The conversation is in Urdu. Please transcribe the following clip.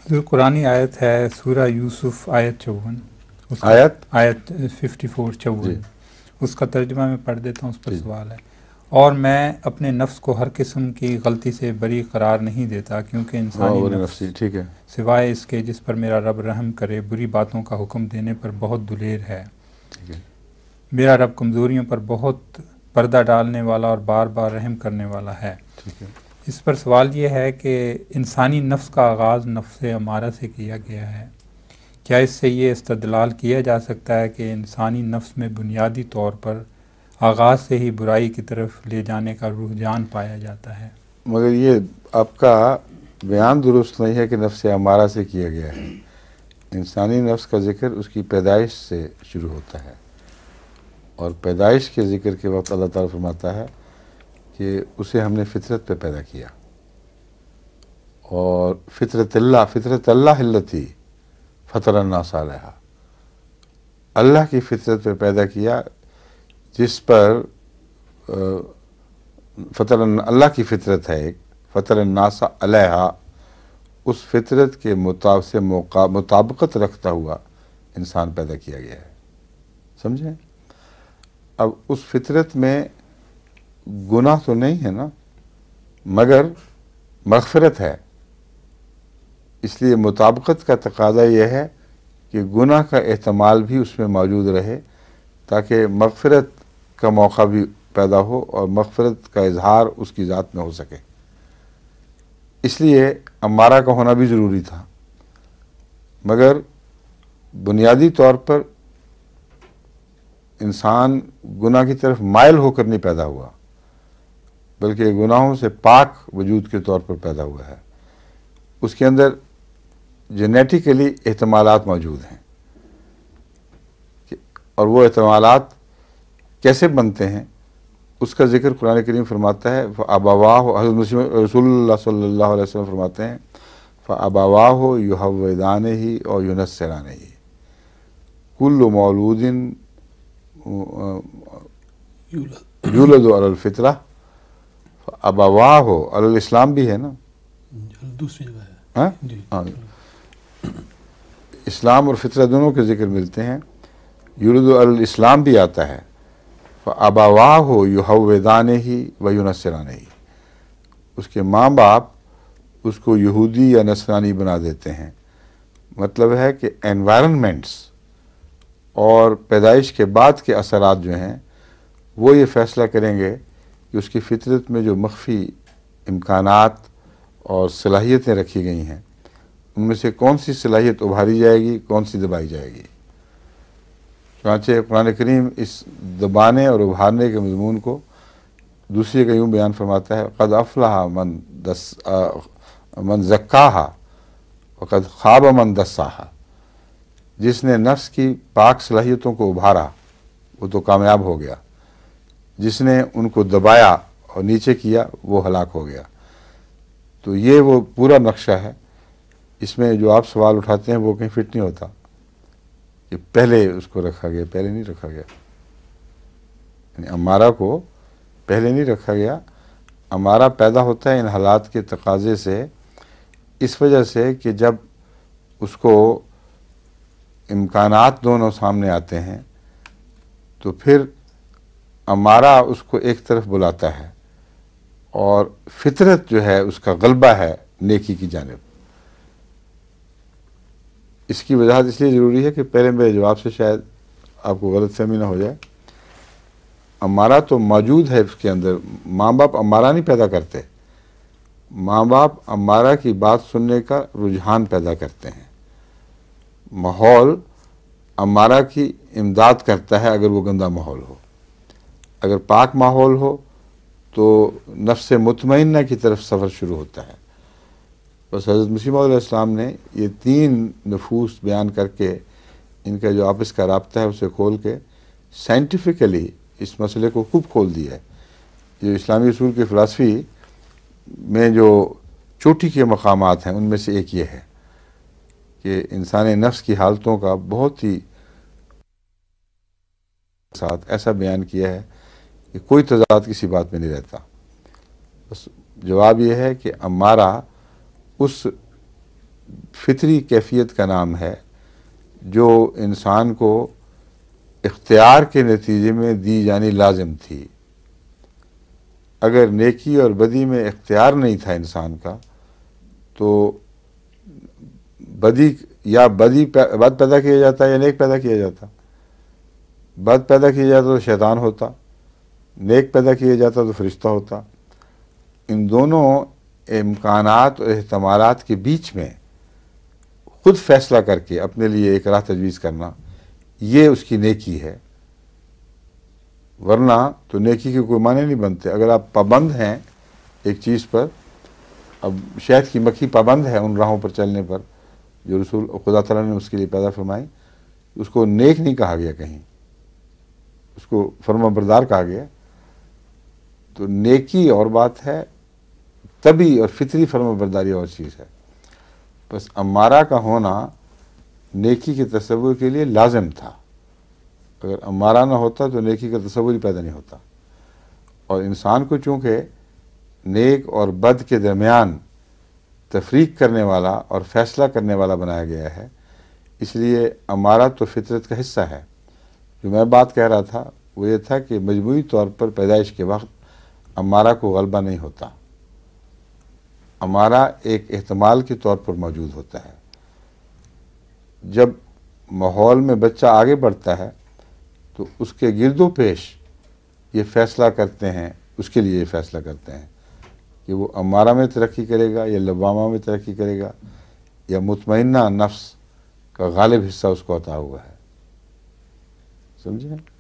جو قرآنی آیت ہے سورہ یوسف آیت 54، آیت 54 54، اس کا ترجمہ میں پڑھ دیتا ہوں، اس پر سوال ہے: اور میں اپنے نفس کو ہر قسم کی غلطی سے بری قرار نہیں دیتا، کیونکہ انسانی نفس ٹھیک ہے، سوائے اس کے جس پر میرا رب رحم کرے بری باتوں کا حکم دینے پر بہت دلیر ہے۔ میرا رب کمزوریوں پر بہت پردہ ڈالنے والا اور بار بار رحم کرنے والا ہے۔ اس پر سوال یہ ہے کہ انسانی نفس کا آغاز نفس امارہ سے کیا گیا ہے، کیا اس سے یہ استدلال کیا جا سکتا ہے کہ انسانی نفس میں بنیادی طور پر آغاز سے ہی برائی کی طرف لے جانے کا رجحان پایا جاتا ہے؟ مگر یہ آپ کا بیان درست نہیں ہے کہ نفس امارہ سے کیا گیا ہے۔ انسانی نفس کا ذکر اس کی پیدائش سے شروع ہوتا ہے، اور پیدائش کے ذکر کے وقت اللہ تعالیٰ فرماتا ہے کہ اسے ہم نے فطرت پہ پیدا کیا، اور فطرت اللہ التی فطر الناس علیہا، اللہ کی فطرت پہ پیدا کیا جس پر اللہ کی فطرت ہے ایک، فطر الناس علیہا، اس فطرت کے مطابقت رکھتا ہوا انسان پیدا کیا گیا ہے، سمجھیں؟ اب اس فطرت میں گناہ تو نہیں ہے نا، مگر مغفرت ہے، اس لیے مطابقت کا تقاضا یہ ہے کہ گناہ کا احتمال بھی اس میں موجود رہے تاکہ مغفرت کا موقع بھی پیدا ہو اور مغفرت کا اظہار اس کی ذات میں ہو سکے، اس لیے امارہ کا ہونا بھی ضروری تھا۔ مگر بنیادی طور پر انسان گناہ کی طرف مائل ہو کر نہیں پیدا ہوا، بلکہ گناہوں سے پاک وجود کے طور پر پیدا ہوا ہے۔ اس کے اندر جینیٹیکلی احتمالات موجود ہیں، اور وہ احتمالات کیسے بنتے ہیں اس کا ذکر قرآن کریم فرماتا ہے۔ فَأَبَوَاهُ، حضرت رسول اللہ صلی اللہ علیہ وسلم فرماتے ہیں فَأَبَوَاهُ يُحَوِّدَانِهِ اور يُنَصِّرَانِهِ، كُلُّ مَوْلُودٍ یولد علی الفطرہ، فَأَبَوَاهُ علی الاسلام بھی ہے نا، دوسری جگہ ہے، اسلام اور فطرہ دونوں کے ذکر ملتے ہیں، یولد علی الاسلام بھی آتا ہے، فَأَبَوَاهُ يُحَوِّدَانِهِ وَيُنَصِّرَانِهِ، اس کے ماں باپ اس کو یہودی یا نصرانی بنا دیتے ہیں۔ مطلب ہے کہ انوائرنمنٹس اور پیدائش کے بعد کے اثرات جو ہیں وہ یہ فیصلہ کریں گے کہ اس کی فطرت میں جو مخفی امکانات اور صلاحیتیں رکھی گئی ہیں ان میں سے کون سی صلاحیت ابھاری جائے گی، کون سی دبائی جائے گی۔ چنانچہ قرآن کریم اس دبانے اور ابھارنے کے مضمون کو دوسری جگہ یوں بیان فرماتا ہے: قد افلح من زکاہا وقد خاب من دساہا، جس نے نفس کی پاک صلاحیتوں کو ابھارا وہ تو کامیاب ہو گیا، جس نے ان کو دبایا اور نیچے کیا وہ ہلاک ہو گیا۔ تو یہ وہ پورا نقشہ ہے، اس میں جو آپ سوال اٹھاتے ہیں وہ کہیں فٹ نہیں ہوتا کہ پہلے اس کو رکھا گیا، پہلے نہیں رکھا گیا، یعنی امارہ کو پہلے نہیں رکھا گیا۔ امارہ پیدا ہوتا ہے ان حالات کے تقاضے سے، اس وجہ سے کہ جب اس کو امکانات دونوں سامنے آتے ہیں تو پھر امارہ اس کو ایک طرف بلاتا ہے اور فطرت جو ہے اس کا غلبہ ہے نیکی کی جانب۔ اس کی وضاحت اس لیے ضروری ہے کہ پہلے میرے جواب سے شاید آپ کو غلط فہمی نہ ہو جائے۔ امارہ تو موجود ہے اس کے اندر، ماں باپ امارہ نہیں پیدا کرتے، ماں باپ امارہ کی بات سننے کا رجحان پیدا کرتے ہیں۔ ماحول امارہ کی امداد کرتا ہے اگر وہ گندا ماحول ہو، اگر پاک ماحول ہو تو نفس مطمئنہ کی طرف سفر شروع ہوتا ہے۔ بس حضرت مسیح موعود علیہ السلام نے یہ 3 نفوس بیان کر کے ان کا جو آپس کا رابطہ ہے اسے کھول کے سائنٹیفکلی اس مسئلے کو خوب کھول دیا ہے۔ جو اسلامی اصول کی فلسفی میں جو چوٹی کے مقامات ہیں ان میں سے ایک یہ ہے کہ انسانی نفس کی حالتوں کا بہت ہی ساتھ ایسا بیان کیا ہے کہ کوئی تضاد کسی بات میں نہیں رہتا۔ بس جواب یہ ہے کہ امارہ اس فطری کیفیت کا نام ہے جو انسان کو اختیار کے نتیجے میں دی جانی لازم تھی۔ اگر نیکی اور بدی میں اختیار نہیں تھا انسان کا تو بد پیدا کیا جاتا یا نیک پیدا کیا جاتا؟ بد پیدا کیا جاتا تو شیطان ہوتا، نیک پیدا کیا جاتا تو فرشتہ ہوتا۔ ان دونوں امکانات اور احتمالات کے بیچ میں خود فیصلہ کر کے اپنے لیے ایک راہ تجویز کرنا، یہ اس کی نیکی ہے۔ ورنہ تو نیکی کے کوئی معنی نہیں بنتے۔ اگر آپ پابند ہیں ایک چیز پر، اب شہد کی مکھی پابند ہے ان راہوں پر چلنے پر جو رسول خدا تعالیٰ نے اس کے لیے پیدا فرمائی، اس کو نیک نہیں کہا گیا، کہیں اس کو فرما بردار کہا گیا۔ تو نیکی اور بات ہے، طبعی اور فطری فرما برداری اور چیز ہے۔ بس امارہ کا ہونا نیکی کے تصور کے لیے لازم تھا۔ اگر امارہ نہ ہوتا تو نیکی کا تصور ہی پیدا نہیں ہوتا۔ اور انسان کو چونکہ نیک اور بد کے درمیان تفریق کرنے والا اور فیصلہ کرنے والا بنایا گیا ہے، اس لیے امارہ تو فطرت کا حصہ ہے۔ جو میں بات کہہ رہا تھا وہ یہ تھا کہ مجموعی طور پر پیدائش کے وقت امارہ کو غلبہ نہیں ہوتا، امارہ ایک احتمال کے طور پر موجود ہوتا ہے۔ جب ماحول میں بچہ آگے بڑھتا ہے تو اس کے گرد و پیش یہ فیصلہ کرتے ہیں، اس کے لیے یہ فیصلہ کرتے ہیں کہ وہ امارہ میں ترقی کرے گا یا لوامہ میں ترقی کرے گا یا مطمئنہ نفس کا غالب حصہ اس کو عطا ہوا ہے۔ سمجھے؟